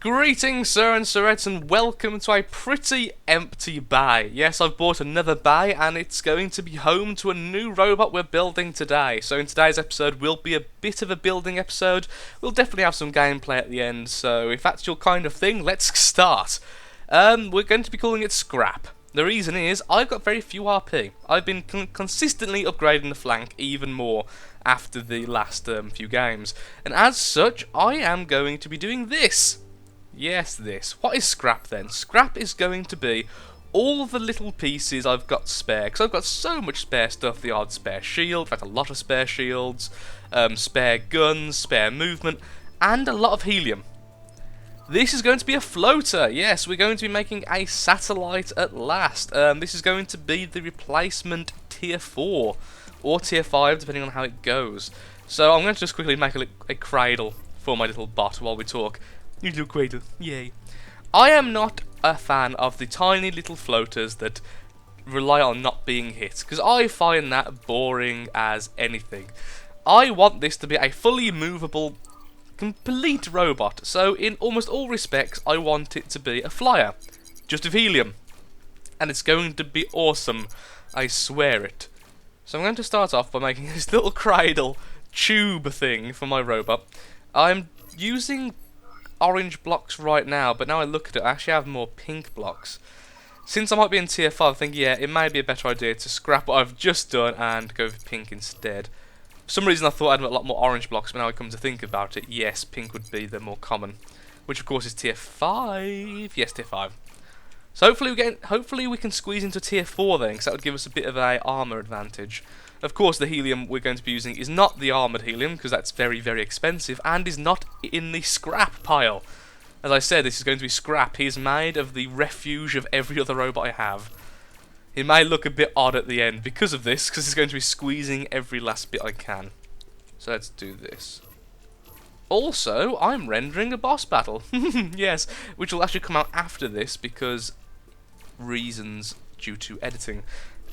Greetings, sir and sirettes, and welcome to a pretty empty bay. Yes, I've bought another bay, and it's going to be home to a new robot we're building today. So in today's episode, will be a bit of a building episode. We'll definitely have some gameplay at the end, so if that's your kind of thing, let's start. We're going to be calling it Scrap. The reason is, I've got very few RP. I've been consistently upgrading the flank even more after the last few games. And as such, I am going to be doing this. Yes, this. What is Scrap then? Scrap is going to be all the little pieces I've got spare, because I've got so much spare stuff, the odd spare shield, in fact a lot of spare shields, spare guns, spare movement, and a lot of helium. This is going to be a floater, yes, we're going to be making a satellite at last. This is going to be the replacement tier 4, or tier 5, depending on how it goes. So I'm going to just quickly make a cradle for my little bot while we talk. Little cradle, yay. I am not a fan of the tiny little floaters that rely on not being hit, because I find that boring as anything. I want this to be a fully movable, complete robot, so in almost all respects I want it to be a flyer, just of helium. And it's going to be awesome, I swear it. So I'm going to start off by making this little cradle tube thing for my robot. I'm using orange blocks right now, but now I look at it, I actually have more pink blocks. Since I might be in tier 5, I think, yeah, it may be a better idea to scrap what I've just done and go for pink instead. For some reason I thought I'd have a lot more orange blocks, but now I come to think about it, yes, pink would be the more common. Which of course is tier 5, yes, tier 5. So hopefully we can squeeze into tier 4 then, because that would give us a bit of a armour advantage. Of course, the helium we're going to be using is not the armoured helium, because that's very, very expensive, and is not in the scrap pile. As I said, this is going to be scrap. He is made of the refuge of every other robot I have. It may look a bit odd at the end because of this, because it's going to be squeezing every last bit I can. So let's do this. Also, I'm rendering a boss battle. Yes, which will actually come out after this, because reasons due to editing.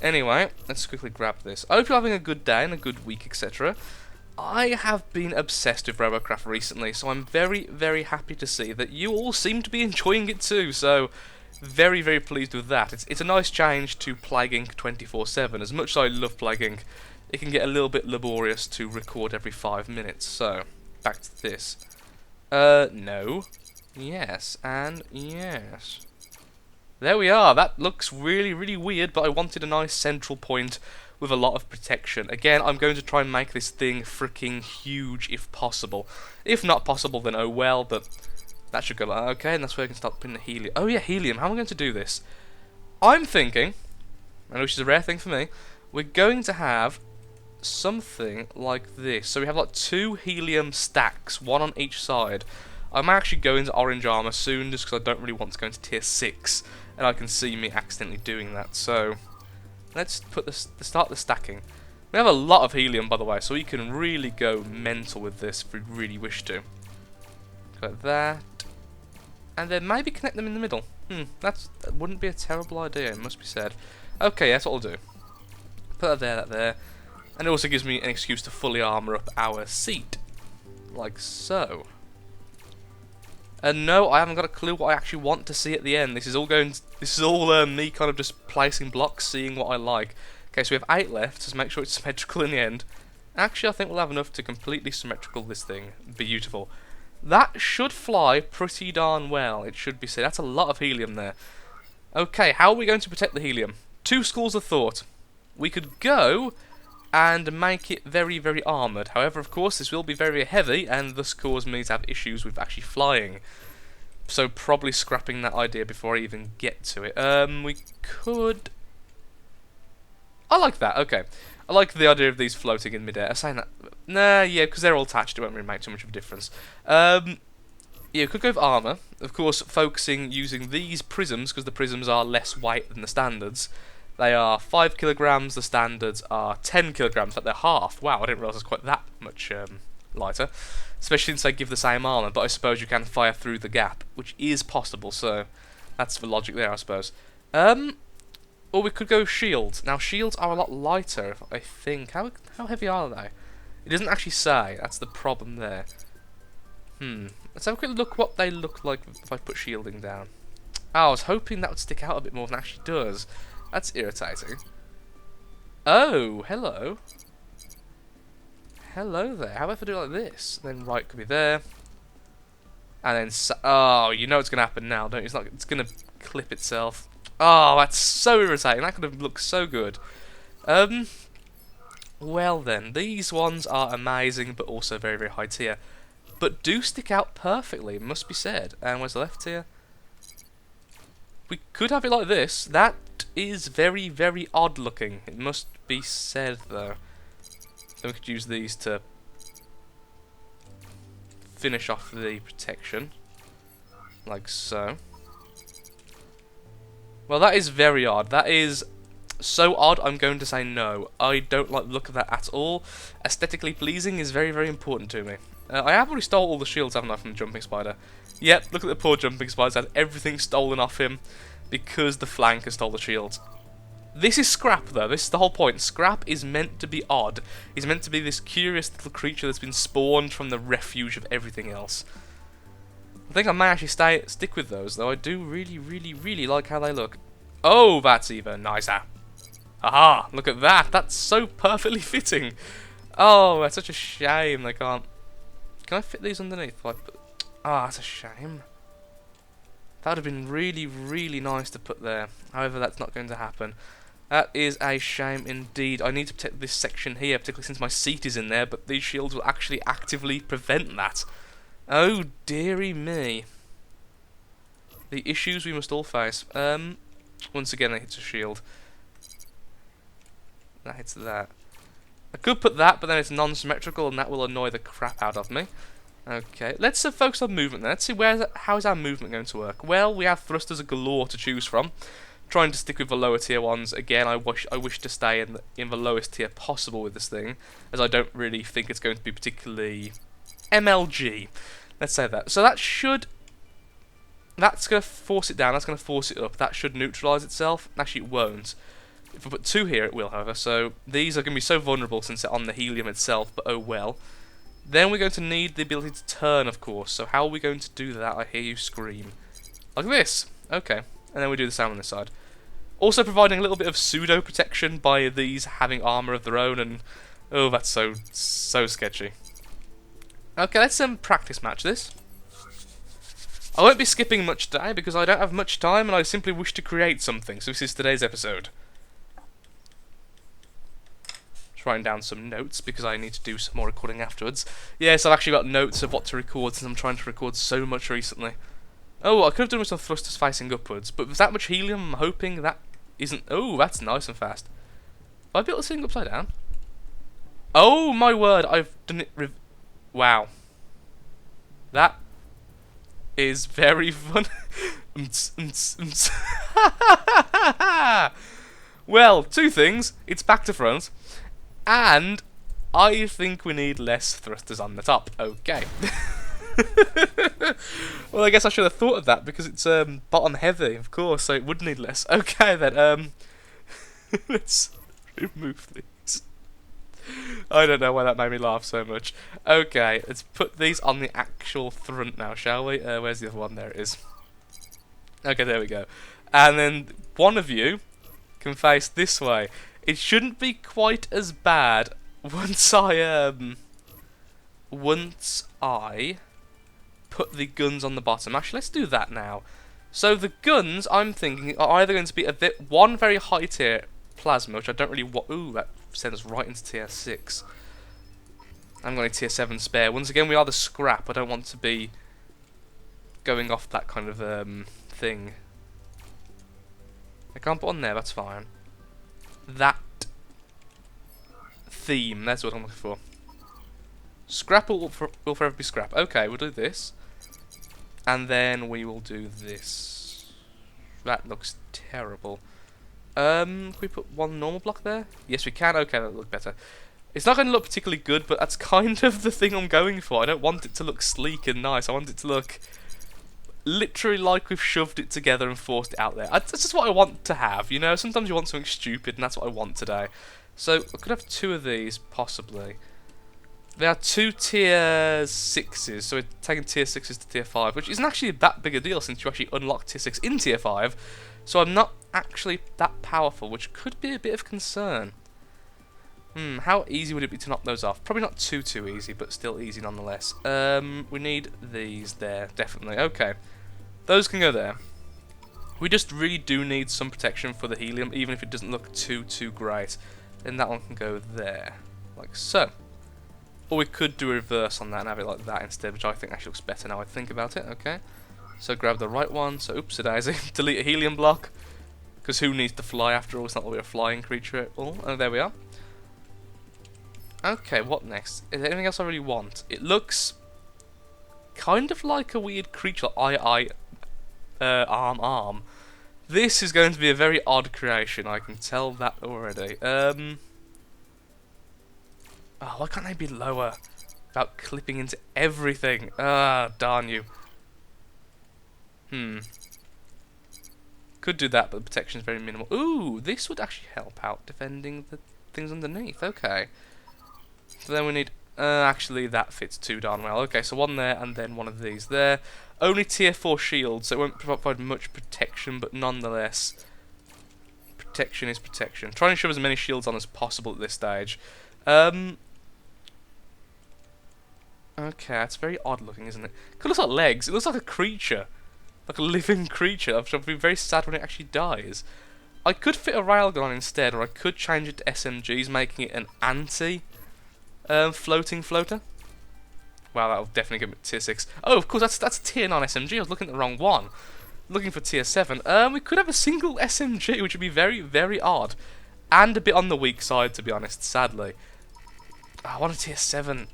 Anyway, let's quickly grab this. I hope you're having a good day and a good week, etc. I have been obsessed with Robocraft recently, so I'm very, very happy to see that you all seem to be enjoying it too, so very, very pleased with that. It's a nice change to Plague Inc. 24/7. As much as I love Plague Inc., it can get a little bit laborious to record every 5 minutes, so back to this. No. Yes, and yes. There we are, that looks really, really weird, but I wanted a nice central point with a lot of protection. Again, I'm going to try and make this thing freaking huge if possible. If not possible, then oh well, but that should go like, okay, and that's where I can start putting the helium. Oh yeah, helium, how am I going to do this? I'm thinking, and which is a rare thing for me, we're going to have something like this. So we have like 2 helium stacks, 1 on each side. I might actually go into orange armour soon, just because I don't really want to go into tier 6. And I can see me accidentally doing that, so let's start the stacking. We have a lot of helium, by the way, so we can really go mental with this if we really wish to. Like that, and then maybe connect them in the middle. That wouldn't be a terrible idea, it must be said. Okay, that's what I'll do. Put that there, and it also gives me an excuse to fully armour up our seat, like so. And no, I haven't got a clue what I actually want to see at the end. This is all me kind of just placing blocks, seeing what I like. Okay, so we have 8 left, so make sure it's symmetrical in the end. Actually, I think we'll have enough to completely symmetrical this thing. Beautiful. That should fly pretty darn well, it should be said. That's a lot of helium there. Okay, how are we going to protect the helium? 2 schools of thought. We could go and make it very, very armoured. However, of course, this will be very heavy, and thus cause me to have issues with actually flying. So probably scrapping that idea before I even get to it. We could... I like that, okay. I like the idea of these floating in midair. I'm saying that... Nah, yeah, because they're all attached, it won't really make too much of a difference. Yeah, we could go with armour. Of course, focusing using these prisms, because the prisms are less weight than the standards. They are 5 kilograms, the standards are 10 kilograms, but they're half. Wow, I didn't realise it was quite that much lighter. Especially since they give the same armour, but I suppose you can fire through the gap, which is possible, so that's the logic there, I suppose. Or we could go shields. Now, shields are a lot lighter, I think. How heavy are they? It doesn't actually say, that's the problem there. Let's have a quick look what they look like if I put shielding down. Oh, I was hoping that would stick out a bit more than it actually does. That's irritating. Oh, hello. Hello there. How about if I do it like this? Then right could be there. And then, oh, you know what's going to happen now, don't you? It's going to clip itself. Oh, that's so irritating. That could have looked so good. Well then, these ones are amazing, but also very, very high tier. But do stick out perfectly, must be said. And where's the left tier? We could have it like this. That is very, very odd looking. It must be said, though. Then we could use these to finish off the protection. Like so. Well, that is very odd. That is so odd, I'm going to say no. I don't like the look of that at all. Aesthetically pleasing is very, very important to me. I have already stole all the shields, haven't I, from the jumping spider? Yep, look at the poor jumping spider. Had everything stolen off him because the flanker stole the shields. This is Scrap, though. This is the whole point. Scrap is meant to be odd. He's meant to be this curious little creature that's been spawned from the refuge of everything else. I think I may actually stick with those, though. I do really, really, really like how they look. Oh, that's even nicer. Aha, look at that. That's so perfectly fitting. Oh, that's such a shame they can't. Can I fit these underneath? Ah, that's a shame. That would have been really, really nice to put there. However, that's not going to happen. That is a shame indeed. I need to protect this section here, particularly since my seat is in there, but these shields will actually actively prevent that. Oh, dearie me. The issues we must all face. Once again, it hits a shield. That hits that. I could put that, but then it's non-symmetrical, and that will annoy the crap out of me. Okay, let's focus on movement then. Let's see how is our movement going to work. Well, we have thrusters galore to choose from. Trying to stick with the lower tier ones. Again, I wish to stay in the lowest tier possible with this thing, as I don't really think it's going to be particularly MLG. Let's say that. So that's going to force it down. That's going to force it up. That should neutralise itself. Actually, it won't. If I put 2 here, it will, however. So these are going to be so vulnerable since they're on the helium itself, but oh well. Then we're going to need the ability to turn, of course. So how are we going to do that? I hear you scream. Like this. Okay. And then we do the same on this side. Also providing a little bit of pseudo protection by these having armour of their own, and oh, that's so sketchy. Okay, let's practice match this. I won't be skipping much today because I don't have much time and I simply wish to create something. So this is today's episode. Just writing down some notes because I need to do some more recording afterwards. Yes, I've actually got notes of what to record since I'm trying to record so much recently. Oh, I could have done with some thrusters facing upwards, but with that much helium, I'm hoping that isn't... Oh, that's nice and fast. Have I built this thing upside down? Oh, my word, I've done it... Wow. That is very fun. Well, 2 things. It's back to front. And I think we need less thrusters on the top. Okay. Well, I guess I should have thought of that because it's bottom heavy, of course, so it would need less. Okay then, let's remove these. I don't know why that made me laugh so much. Okay, let's put these on the actual front now, shall we? Where's the other one? There it is. Okay, there we go. And then one of you can face this way. It shouldn't be quite as bad once I put the guns on the bottom. Actually, let's do that now. So the guns, I'm thinking, are either going to be one very high tier plasma, which I don't really want. Ooh, that sends us right into tier 6. I'm going to tier 7 spare. Once again, we are the Scrap. I don't want to be going off that kind of thing. I can't put on there, that's fine. That theme, that's what I'm looking for. Scrap will forever be Scrap. Okay, we'll do this. And then we will do this. That looks terrible. Can we put one normal block there? Yes, we can. Okay, that'll look better. It's not going to look particularly good, but that's kind of the thing I'm going for. I don't want it to look sleek and nice. I want it to look literally like we've shoved it together and forced it out there. That's just what I want to have, you know? Sometimes you want something stupid, and that's what I want today. So, I could have 2 of these, possibly. There are 2 tier 6s, so we're taking tier 6s to tier 5, which isn't actually that big a deal since you actually unlock tier 6 in tier 5, so I'm not actually that powerful, which could be a bit of concern. How easy would it be to knock those off? Probably not too easy, but still easy nonetheless. We need these there, definitely. Okay, those can go there. We just really do need some protection for the helium, even if it doesn't look too great. Then that one can go there, like so. Or we could do a reverse on that and have it like that instead, which I think actually looks better now I think about it. Okay, so grab the right one. So oops-a-daisy, delete a helium block, because who needs to fly after all? It's not that we're a flying creature at all. Oh, there we are. Okay, what next? Is there anything else I really want? It looks kind of like a weird creature, arm. This is going to be a very odd creation, I can tell that already. Oh, why can't they be lower? Without clipping into everything. Ah, darn you. Could do that, but the protection is very minimal. Ooh, this would actually help out defending the things underneath. Okay. So then we need... actually, that fits too darn well. Okay, so one there, and then one of these there. Only tier 4 shield, so it won't provide much protection, but nonetheless, protection is protection. Try and shove as many shields on as possible at this stage. Okay, that's very odd looking, isn't it? It looks like legs. It looks like a creature. Like a living creature. I'll be very sad when it actually dies. I could fit a railgun on instead, or I could change it to SMGs, making it an anti... floating floater. Wow, that'll definitely give it tier 6. Oh, of course, that's tier 9 SMG. I was looking at the wrong one. Looking for tier 7. We could have a single SMG, which would be very odd. And a bit on the weak side, to be honest, sadly. Oh, I want a tier 7.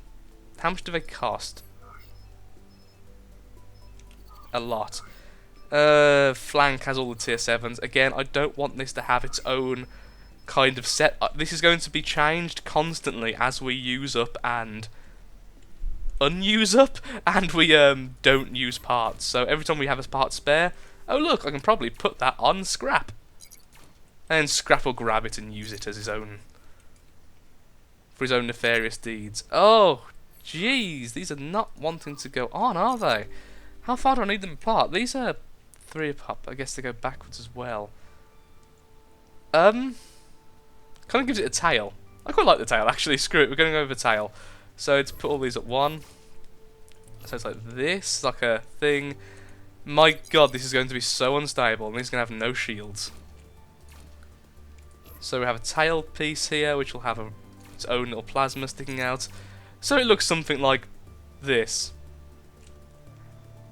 How much do they cost? A lot. Flank has all the tier 7s. Again, I don't want this to have its own... kind of set. This is going to be changed constantly as we use up and unuse up, and we don't use parts. So every time we have a part spare, oh look, I can probably put that on Scrap, and Scrap will grab it and use it as his own for his own nefarious deeds. Oh, jeez, these are not wanting to go on, are they? How far do I need them apart? These are 3 apart. I guess they go backwards as well. Kind of gives it a tail. I quite like the tail, actually. Screw it, we're going to go with the tail. So to put all these at one. So it's like this, like a thing. My god, this is going to be so unstable, and this is going to have no shields. So we have a tail piece here, which will have its own little plasma sticking out. So it looks something like this.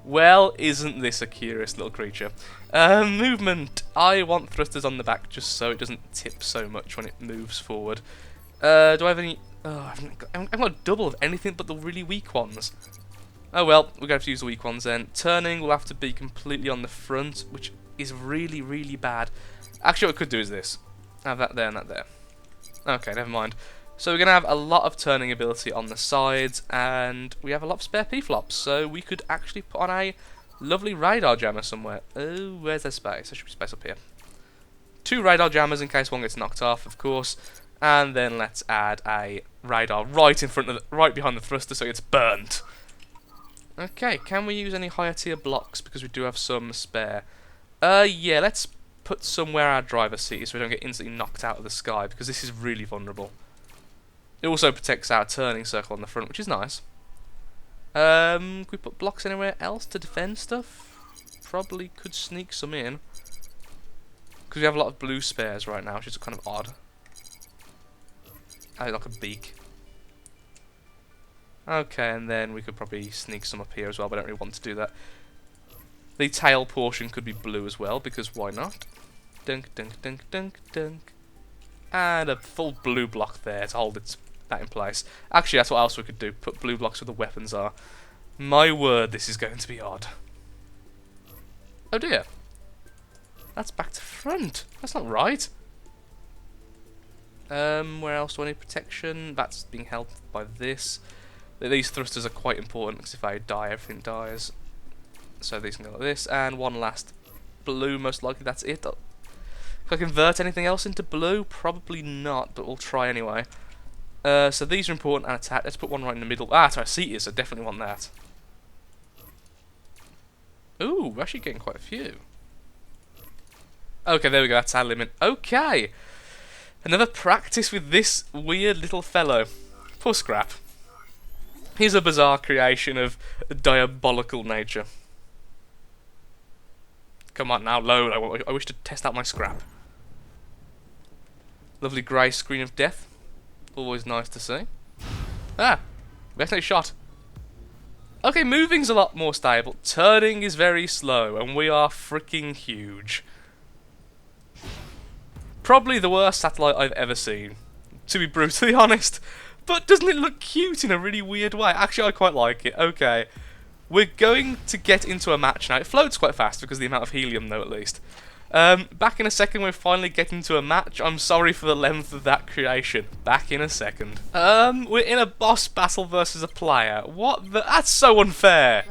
Well, isn't this a curious little creature? Movement. I want thrusters on the back just so it doesn't tip so much when it moves forward. Do I have any... Oh, I've got a double of anything but the really weak ones. Oh well, we're going to have to use the weak ones then. Turning will have to be completely on the front, which is really bad. Actually, what I could do is this. Have that there and that there. Okay, never mind. So we're going to have a lot of turning ability on the sides, and we have a lot of spare P-flops, so we could actually put on a lovely radar jammer somewhere. Oh, where's there space? There should be space up here. 2 radar jammers in case one gets knocked off, of course, and then let's add a radar right in front of right behind the thruster so it's burnt. Okay, can we use any higher tier blocks because we do have some spare? Yeah, let's put some where our driver seat is so we don't get instantly knocked out of the sky, because this is really vulnerable. It also protects our turning circle on the front, which is nice. Could we put blocks anywhere else to defend stuff? Probably could sneak some in. Because we have a lot of blue spares right now, which is kind of odd. I like a beak. Okay, and then we could probably sneak some up here as well, but I don't really want to do that. The tail portion could be blue as well, because why not? Dunk, dunk, dunk, dunk, dunk. And a full blue block there to hold that in place. Actually, that's what else we could do. Put blue blocks where the weapons are. My word, this is going to be odd. Oh dear. That's back to front. That's not right. Where else do I need protection? That's being held by this. These thrusters are quite important because if I die, everything dies. So these can go like this. And one last blue, most likely that's it. Can I convert anything else into blue? Probably not, but we'll try anyway. So these are important and attack. Let's put one right in the middle. Ah, sorry, seat is. I definitely want that. Ooh, we're actually getting quite a few. Okay, there we go. That's our limit. Okay. Another practice with this weird little fellow. Poor Scrap. He's a bizarre creation of diabolical nature. Come on now, load. I wish to test out my Scrap. Lovely grey screen of death. Always nice to see. Ah! We accidentally shot. Okay, moving's a lot more stable. Turning is very slow, and we are freaking huge. Probably the worst satellite I've ever seen, to be brutally honest. But doesn't it look cute in a really weird way? Actually, I quite like it. Okay. We're going to get into a match now. It floats quite fast because of the amount of helium, though, at least. Back in a second, we're finally getting to a match. I'm sorry for the length of that creation. Back in a second. We're in a boss battle versus a player. What the? That's so unfair.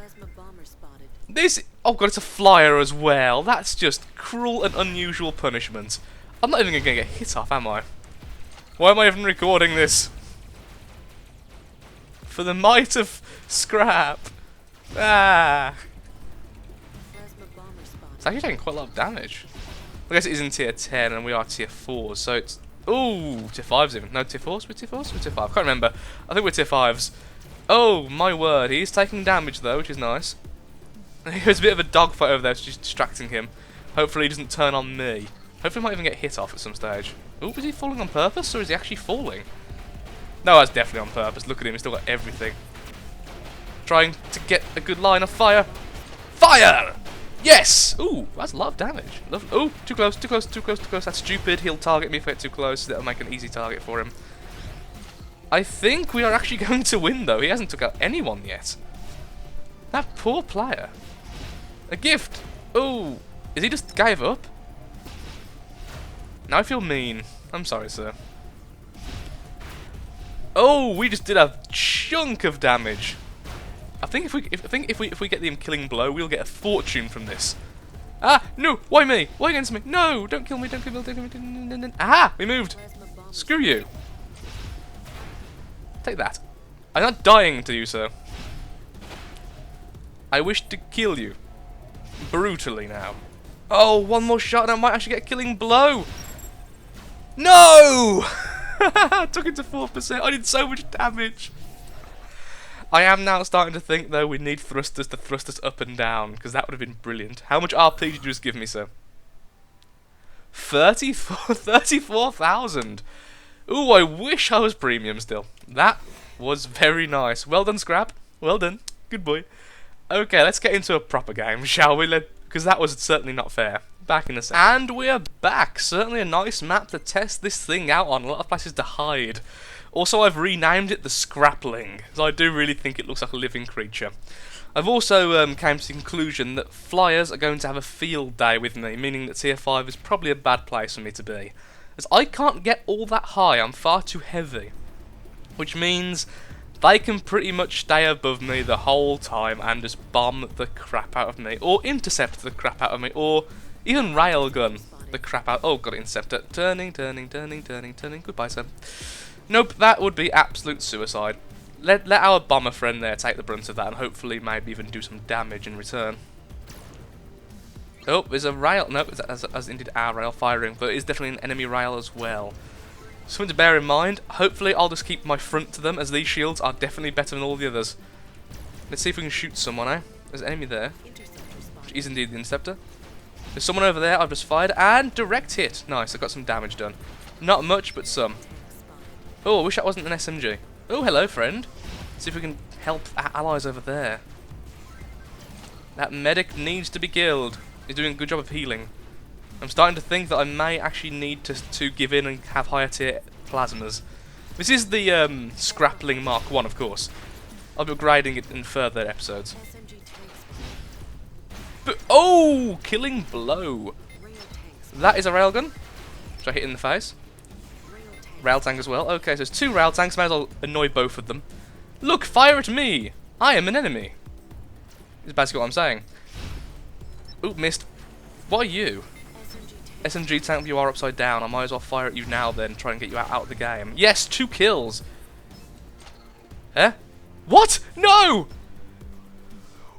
This... Oh god, it's a flyer as well. That's just cruel and unusual punishment. I'm not even going to get hit off, am I? Why am I even recording this? For the might of Scrap. Ah. It's actually taking quite a lot of damage. I guess it is in tier 10 and we are tier 4, so it's... Ooh, tier 5s even. No, tier 4s? We're tier 4s? We're tier 5. I can't remember. I think we're tier 5s. Oh, my word. He's taking damage though, which is nice. There's a bit of a dogfight over there, which is distracting him. Hopefully he doesn't turn on me. Hopefully he might even get hit off at some stage. Ooh, is he falling on purpose, or is he actually falling? No, that's definitely on purpose. Look at him, he's still got everything. Trying to get a good line of fire. Fire! Yes! Ooh, that's a lot of damage. Ooh, too close, too close, too close, too close. That's stupid. He'll target me if I get too close. That'll make an easy target for him. I think we are actually going to win, though. He hasn't took out anyone yet. That poor player. A gift. Ooh, is he just gave up? Now I feel mean. I'm sorry, sir. Oh, we just did a chunk of damage. I think if we get the killing blow, we'll get a fortune from this. Ah, no! Why me? Why against me? No! Don't kill me! Don't kill me! Don't kill me! Aha! We moved. Screw you. Take that. I'm not dying to you, sir. I wish to kill you brutally now. Oh, one more shot and I might actually get a killing blow. No! I took it to 4%. I did so much damage. I am now starting to think, though, we need thrusters to thrust us up and down, because that would have been brilliant. How much RP did you just give me, sir? 34,000. Ooh, I wish I was premium still. That was very nice. Well done, Scrap. Well done. Good boy. Okay, let's get into a proper game, shall we? Because that was certainly not fair. Back in a second. And we're back. Certainly a nice map to test this thing out on. A lot of places to hide. Also, I've renamed it the Scrapling, because I do really think it looks like a living creature. I've also came to the conclusion that flyers are going to have a field day with me, meaning that tier 5 is probably a bad place for me to be. As I can't get all that high, I'm far too heavy. Which means they can pretty much stay above me the whole time and just bomb the crap out of me, or intercept the crap out of me, or even railgun the crap out. Oh, got it, interceptor. Turning. Goodbye, sir. Nope, that would be absolute suicide. Let our bomber friend there take the brunt of that and hopefully maybe even do some damage in return. Oh, there's a rail. Nope, as indeed our rail firing, but it is definitely an enemy rail as well. Something to bear in mind. Hopefully I'll just keep my front to them, as these shields are definitely better than all the others. Let's see if we can shoot someone, eh? There's an enemy there, which is indeed the interceptor. There's someone over there I've just fired, and direct hit. Nice, I got some damage done. Not much, but some. Oh, I wish that wasn't an SMG. Oh, hello, friend. See if we can help our allies over there. That medic needs to be killed. He's doing a good job of healing. I'm starting to think that I may actually need to give in and have higher tier plasmas. This is the Scrapling Mark 1, of course. I'll be upgrading it in further episodes. But, oh, killing blow. That is a railgun. Should I hit in the face? Rail tank as well. Okay, so there's 2 rail tanks. Might as well annoy both of them. Look, fire at me. I am an enemy. Is basically what I'm saying. Oop, missed. What are you? SMG tank, you are upside down. I might as well fire at you now then, try and get you out of the game. Yes, 2 kills. What? No!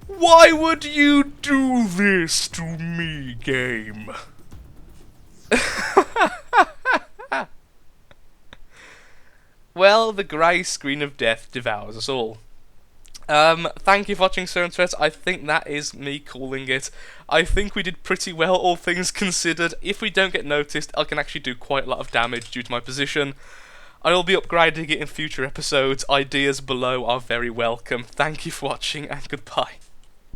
Why would you do this to me, game? Well, the grey screen of death devours us all. Thank you for watching, Sir Internet. I think that is me calling it. I think we did pretty well, all things considered. If we don't get noticed, I can actually do quite a lot of damage due to my position. I will be upgrading it in future episodes. Ideas below are very welcome. Thank you for watching, and goodbye.